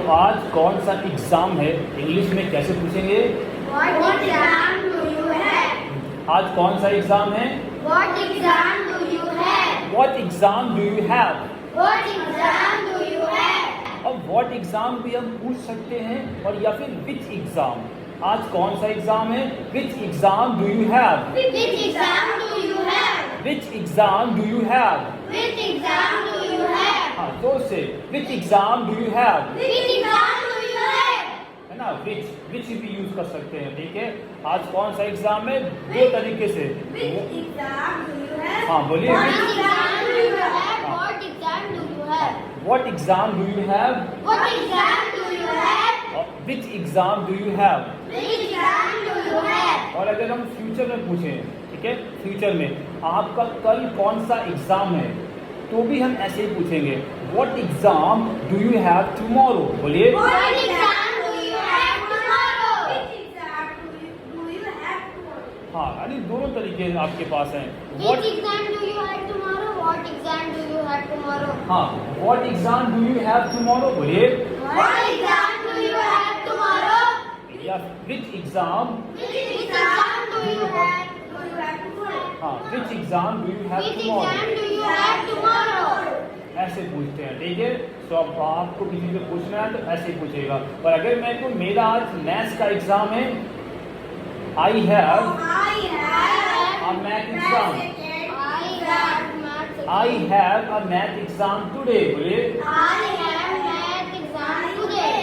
तो आज कौन सा एग्जाम है, इंग्लिश में कैसे पूछेंगे? What exam do you have? आज कौन सा एग्जाम है? What exam do you have? What exam do you have? What exam do you have? अब what exam भी हम पूछ सकते हैं और या फिर which exam। आज कौन सा एग्जाम है? Which exam do you have? Which exam do you have? Which exam do you have? Which exam do you have? हाँ, तो से which exam do you have? Which exam do you have? है ना, which भी use कर सकते हैं, ठीक है। आज कौन सा एग्जाम है, दो तरीके से। Which exam do you have? हाँ बोलिए। What exam do you have? What exam do you have? What exam do you have? What exam do you have? और which exam do you have? Which exam do you have? और अगर हम future में पूछें, ठीक है, future में आपका कल कौन सा एग्जाम है, तो भी हम ऐसे ही पूछेंगे What exam do you have tomorrow? बोलिए। What exam do you have tomorrow? Which exam do you have tomorrow? हाँ, यानी दोनों तरीके आपके पास हैं। Which exam do you have tomorrow? What exam do you have tomorrow? हाँ, what exam do you have tomorrow? बोलिए। What exam do you have tomorrow? या which exam? Which exam do you have? tomorrow? हाँ, which exam do you have Which tomorrow? exam do you have tomorrow? ऐसे पूछते हैं, ठीक है। तो अब आपको किसी से पूछना है तो ऐसे ही पूछेगा। और अगर मैं को मेरा आज मैथ्स का एग्जाम है, I have a math exam. I have a math exam today. बोलिए। I